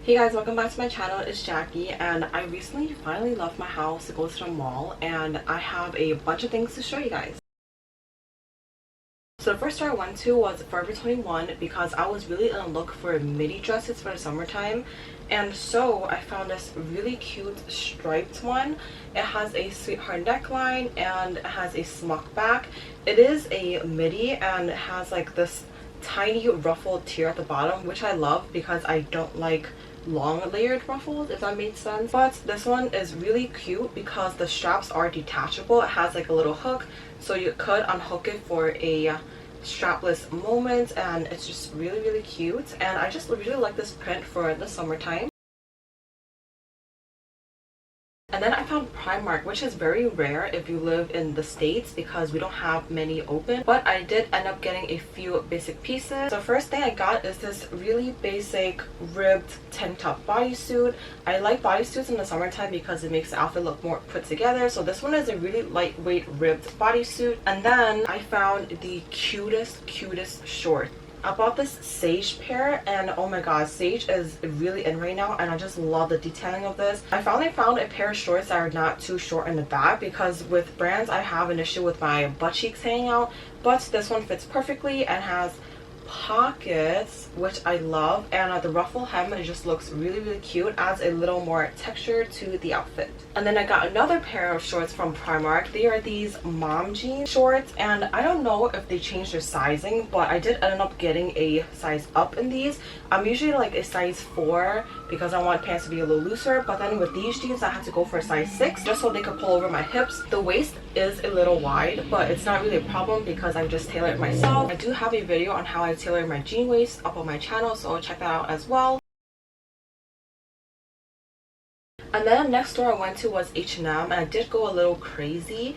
Hey guys, welcome back to my channel. It's Jackie, and I recently finally left my house to go to the mall, and I have a bunch of things to show you guys. So the first store I went to was Forever 21 because I was really on the look for midi dresses for the summertime, and so I found this really cute striped one. It has a sweetheart neckline and it has a smock back. It is a midi and it has like this tiny ruffled tier at the bottom, which I love because I don't like long layered ruffles, if that makes sense. But this one is really cute because the straps are detachable. It has like a little hook, so you could unhook it for a strapless moment, and it's just really cute. And I just really like this print for the summertime. And then I found Primark, which is very rare if you live in the States because we don't have many open. But I did end up getting a few basic pieces. So first thing I got is this really basic ribbed tank top bodysuit. I like bodysuits in the summertime because it makes the outfit look more put together. So this one is a really lightweight ribbed bodysuit. And then I found the cutest short. I bought this Sage pair, and oh my god, Sage is really in right now, and I just love the detailing of this. I finally found a pair of shorts that are not too short in the back, because with brands I have an issue with my butt cheeks hanging out, but this one fits perfectly and has pockets, which I love, and the ruffle hem, it just looks really cute, adds a little more texture to the outfit. And then I got another pair of shorts from Primark. They are these mom jean shorts, and I don't know if they changed their sizing, but I did end up getting a size up in these. I'm usually like a size 4 because I want pants to be a little looser, but then with these jeans I had to go for a size 6 just so they could pull over my hips. The waist is a little wide, but it's not really a problem because I just tailor it myself. I do have a video on how I tailor my jean waist up on my channel, so check that out as well. And then next store I went to was H&M, and I did go a little crazy.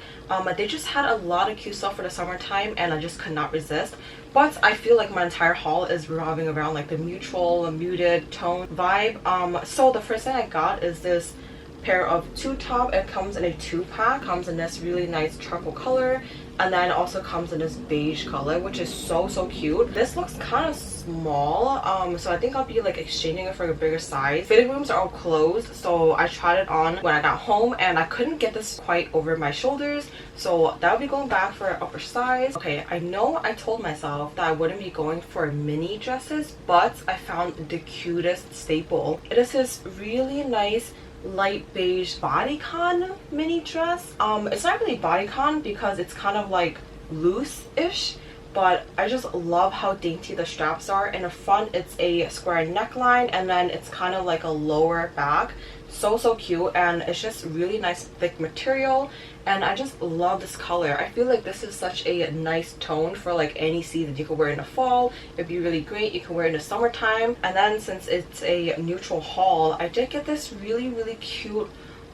They just had a lot of cute stuff for the summertime, and I just could not resist. But I feel like my entire haul is revolving around like the neutral, muted tone vibe. So the first thing I got is this pair of two top. It comes in a 2-pack, comes in this really nice charcoal color, and then it also comes in this beige color, which is so cute. This looks kind of small, so I think I'll be like exchanging it for a bigger size. Fitting rooms are all closed, so I tried it on when I got home and I couldn't get this quite over my shoulders, so that would be going back for upper size. Okay, I know I told myself that I wouldn't be going for mini dresses, but I found the cutest staple. It is this really nice light beige bodycon mini dress. It's not really bodycon because it's kind of like loose-ish, but I just love how dainty the straps are. In the front it's a square neckline, and then it's kind of like a lower back. So cute, and it's just really nice thick material, and I just love this color. I feel like this is such a nice tone for like any season. You could wear it in the fall, it'd be really great. You can wear it in the summertime. And then since it's a neutral haul, I did get this really cute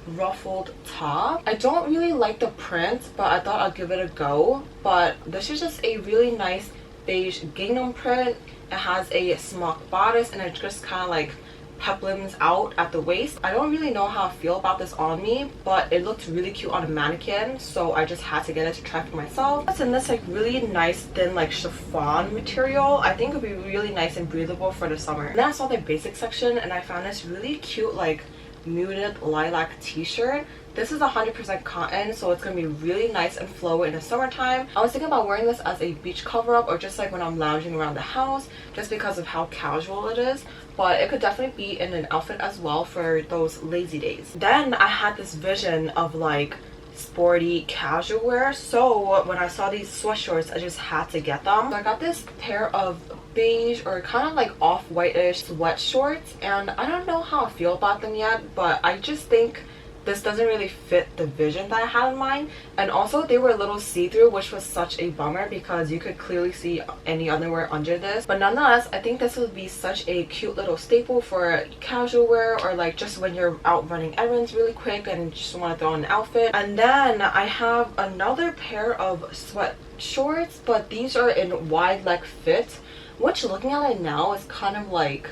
ruffled top. I don't really like the print, but I thought I'd give it a go. But this is just a really nice beige gingham print. It has a smock bodice, and it just kind of like peplums out at the waist. I don't really know how I feel about this on me, but it looked really cute on a mannequin, so I just had to get it to try for myself. It's in this like really nice thin like chiffon material. I think it would be really nice and breathable for the summer. And then I saw the basic section and I found this really cute like muted lilac t-shirt. This is 100% cotton, so it's gonna be really nice and flowy in the summertime. I was thinking about wearing this as a beach cover-up or just like when I'm lounging around the house, just because of how casual it is, but it could definitely be in an outfit as well for those lazy days. Then I had this vision of like sporty casual wear, so when I saw these sweatshorts I just had to get them. So I got this pair of beige or kind of like off-whitish sweat shorts, and I don't know how I feel about them yet, but I just think this doesn't really fit the vision that I had in mind. And also they were a little see-through, which was such a bummer because you could clearly see any underwear under this. But nonetheless, I think this would be such a cute little staple for casual wear, or like just when you're out running errands really quick and just want to throw on an outfit. And then I have another pair of sweat shorts, but these are in wide leg fit, which looking at it now is kind of like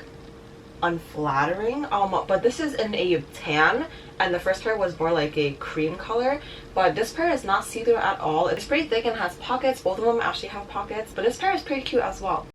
unflattering. But this is in a tan, and the first pair was more like a cream color, but this pair is not see-through at all. It's pretty thick and has pockets. Both of them actually have pockets, but this pair is pretty cute as well.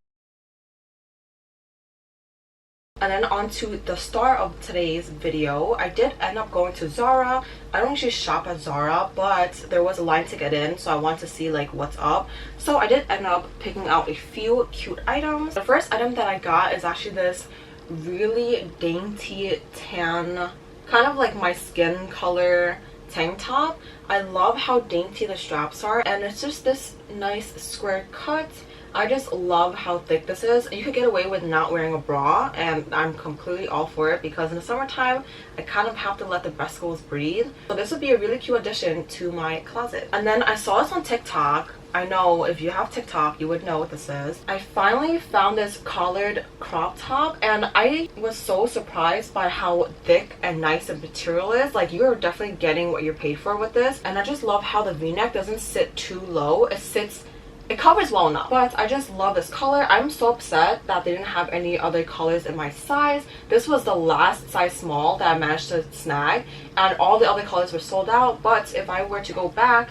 And then on to the star of today's video. I did end up going to Zara. I don't usually shop at Zara, but there was a line to get in, so I wanted to see like what's up. So I did end up picking out a few cute items. The first item that I got is actually this really dainty tan, kind of like my skin color tank top. I love how dainty the straps are, and it's just this nice square cut. I just love how thick this is. You could get away with not wearing a bra, and I'm completely all for it because in the summertime I kind of have to let the breasticles breathe. So this would be a really cute addition to my closet. And then I saw this on TikTok. I know if you have TikTok you would know what this is. I finally found this collared crop top, and I was so surprised by how thick and nice the material is. Like, you're definitely getting what you're paid for with this. And I just love how the v-neck doesn't sit too low. It covers well enough, but I just love this color. I'm so upset that they didn't have any other colors in my size. This was the last size small that I managed to snag, and all the other colors were sold out. But if I were to go back,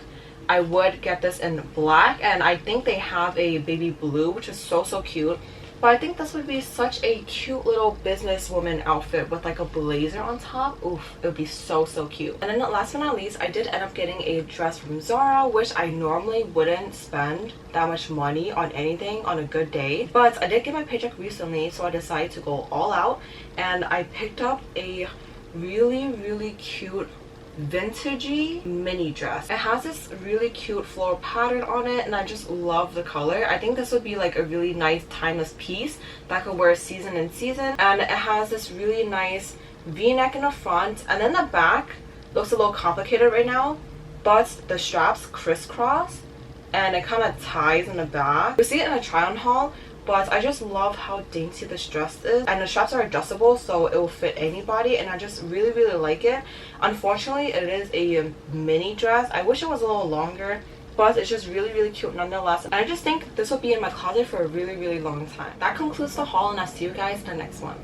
I would get this in black, and I think they have a baby blue, which is so cute. But I think this would be such a cute little businesswoman outfit with like a blazer on top. Oof, it would be so cute. And then last but not least, I did end up getting a dress from Zara, which I normally wouldn't spend that much money on anything on a good day. But I did get my paycheck recently, so I decided to go all out, and I picked up a really cute vintagey mini dress. It has this really cute floral pattern on it, and I just love the color. I think this would be like a really nice timeless piece that I could wear season in season. And it has this really nice v-neck in the front, and then the back looks a little complicated right now, but the straps crisscross and it kind of ties in the back. You see it in a try on haul, but I just love how dainty this dress is, and the straps are adjustable so it will fit anybody, and I just really like it. Unfortunately, it is a mini dress. I wish it was a little longer, but it's just really cute nonetheless, and I just think this will be in my closet for a really long time. That concludes the haul, and I'll see you guys in the next one.